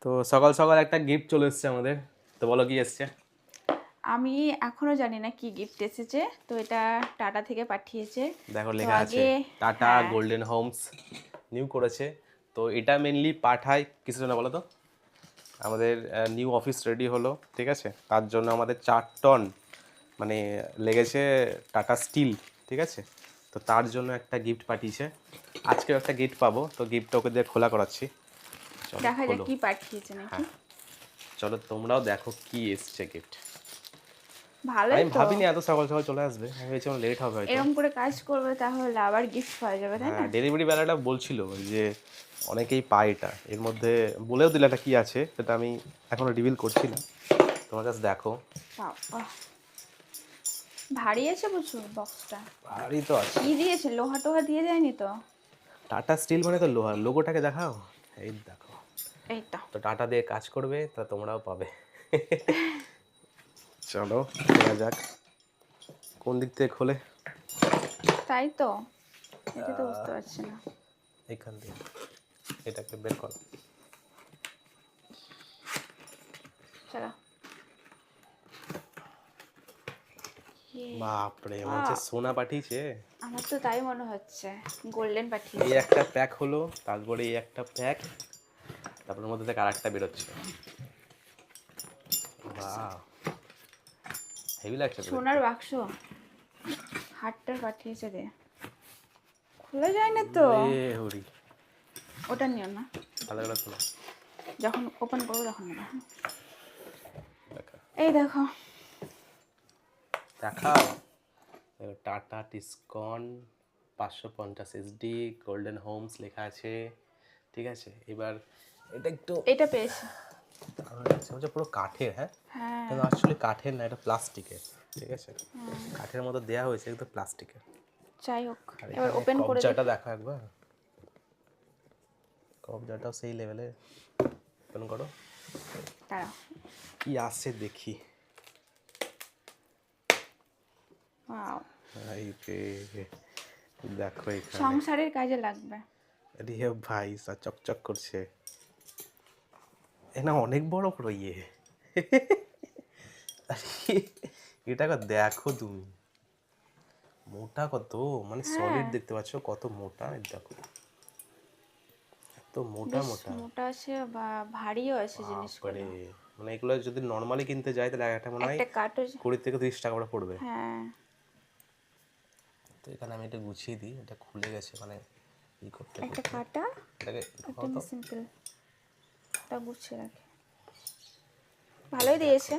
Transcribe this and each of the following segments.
তো সকাল সকাল একটা গিফট চলে এসেছে আমাদের, তো বলো কি এসছে। আমি এখনো জানি না কি গিফট এসেছে, তো এটা টাটা থেকে পাঠিয়েছে। দেখো তো লেখা আছে আগে টাটা হ্যাঁ, গোল্ডেন হোমস নিউ করেছে। তো এটা মেনলি পাঠায় কিসের জন্য বলো তো? আমাদের নিউ অফিস রেডি হলো, ঠিক আছে, তার জন্য আমাদের 4 টন মানে লেগেছে টাটা স্টিল, ঠিক আছে। তো তার জন্য একটা গিফট পাঠিয়েছে, আজকেও একটা গিফট পাবো, তো গিফটটা ওকে দিয়ে খোলা করাচ্ছি। চলো দেখা যাক খোলো। কি পাঠিয়েছে নাকি। হ্যাঁ, চলো তোমরাও দেখো কি এসছে গিফট। ভালোই আমি তো, ভাবিনি এত সকাল সকাল চলে আসবে, আমি ভেবেছিলাম লেট হবে হয়তো। এরকম করে কাজ করবে তাহলে আবার গিফট পাওয়া যাবে, তাই হ্যাঁ, না? ডেলিভারি বেলাটা বলছিল যে অনেকেই পায় এটা, এর মধ্যে বলেও দিলে এটা কী আছে, সেটা আমি এখনও রিভিল করছি না, তোমার কাছে দেখো। বাবা, ভারী আছে প্রচুর বক্সটা। ভারী তো আছে। কি দিয়েছে, লোহা টোহা দিয়ে যায়নি তো? টাটা স্টিল মানে তো লোহার, লোগোটাকে দেখাও। এই দেখো, এই তো। তো টাটা দিয়ে কাজ করবে, তা তোমরাও পাবে। চলো খোলা যাক, কোন দিক থেকে খোলে? তাই তো, এটা তো বুঝতে পারছি না। এখান দিয়ে এটাকে বের করো। চলো। ইয়ে, বাপরে, মনে হচ্ছে বাহ, সোনা পাঠিয়েছে। আমার তো তাই মনে হচ্ছে, গোল্ডেন এই পাঠিয়েছে। একটা প্যাক হলো, তারপরে এই একটা প্যাক, তারপর মধ্যে থেকে আরেকটা বেরোচ্ছে। বাহ, হেভি লাগছে তো সোনার দেখতে। বাক্স, হাটটার পাঠিয়েছে রে, খোলা যায় না তো। এ হরি, ওটা নিও না, ভালো করে শোনো। যখন ওপেন করবো তখন নেবো, হ্যাঁ? দেখা, এই দেখো। দেখাও। Tata Tiscon 550 SD golden Holmes লেখা আছে, ঠিক আছে। এবার এটা একটু এটা পেয়েছি। দারুণ লাগছে, হচ্ছে পুরো কাঠের। হ্যাঁ, হ্যাঁ, কিন্তু আসলে কাঠের না, এটা প্লাস্টিকের, ঠিক আছে। কাঠের মতো দেয়া হয়েছে কিন্তু প্লাস্টিকের। যাই হোক, আর এবার এখানে ওপেন করে কবজাটা দেখি। দেখো একবার, কবজাটাও সেই লেভেলে। ওপেন করো, দাঁড়াও। কি আসছে দেখি। ওয়াও, এই রে, দেখো এখানে। সংসারের কাজে লাগবে। আরে ভাই সা চকচক করছে, এ না অনেক বড় বড় ইয়ে। আরে এটাকে দেখো তুমি, মোটা কত, মানে হ্যাঁ, সলিড দেখতে পাচ্ছ কত মোটা, এই দেখো এত মোটা বেশ মোটা। মোটা আছে বা ভারীও আছে বাপরে, জিনিসগুলো। মানে এগুলো যদি নর্মালি কিনতে যাই তাহলে একটা মনে হয় একটা কাঠও 20 থেকে 30 টাকা করে পড়বে। হ্যাঁ, তো এখানে আমি এটা গুছিয়ে দিই, এটা খুলে গেছে মানে ই করতে একটা করতে। কাটা, এটাকে একটা ঢোকাও তো। সিম্পল, তা গুছিয়ে রাখি। ভালোই দিয়েছে।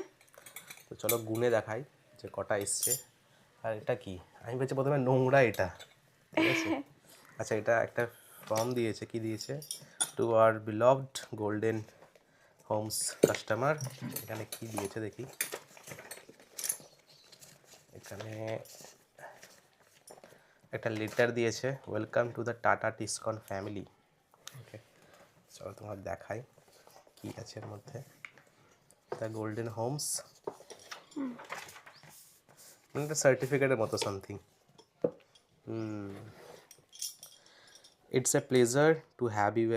তো চলো গুনে দেখাই যে কটা এসছে। আর এটা কি, আমি ভেবেছি প্রথমে নোংরা এটা, ঠিক আছে। আচ্ছা, এটা একটা ফর্ম দিয়েছে, কি দিয়েছে, to our beloved golden homes customer. এখানে কি দিয়েছে দেখি, এখানে একটা লেটার দিয়েছে, welcome to the Tata Tiscon family. Okay, চলো তোমার দেখাই কি আছে এর মধ্যে। দ্য গোল্ডেন হোমস, মানে একটা সার্টিফিকেটের মতো something. It's a pleasure to have you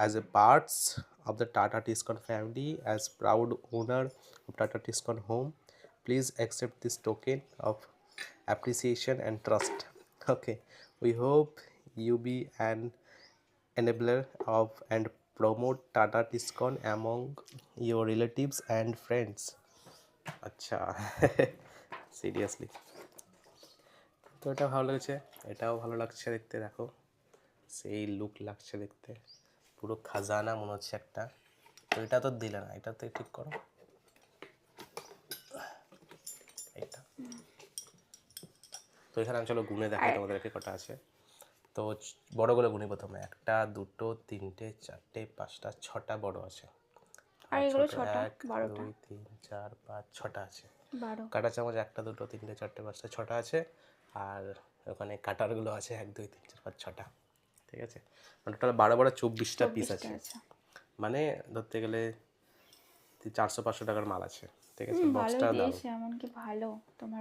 as a parts of the Tata Tiscon family. As proud owner of Tata Tiscon Home, please accept this token of appreciation and trust. Okay, we hope you be an enabler of and promote Tata Tiscon among your relatives and friends. আচ্ছা, seriously, তো এটা ভালো লাগছে, এটাও ভালো লাগছে দেখতে, দেখো সেই লুক লাগছে দেখতে, পুরো খাজানা মনে হচ্ছে একটা। তো এটা তো দিলে না, এটা তো ঠিক করো, এটা। তো এখানে আমি চলো গুনে দেখাই আর তোমাদেরকে কটা আছে। তো বড়গুলো গুনি প্রথমে, একটা দুটো তিনটে চারটে পাঁচটা ছটা বড় আছে, আর আর এগুলো ছোট ছটা, 12টা, 1 2 3 4 5 6টা আছে। 12। কাঁটা চামচ একটা দুটো তিনটে চারটে পাঁচটা ছটা আছে, আর ওখানে কাটারগুলো আছে 1 2 3 4 5 6টা, ঠিক আছে। টোটাল 12 12 24টা পিস 24টা আছে, আছে। মানে ধরতে গেলে 400 500 টাকার মাল আছে, ঠিক আছে। ভালোই বক্সটা দারুণ। দিয়েছে, এমনকি ভালো তোমার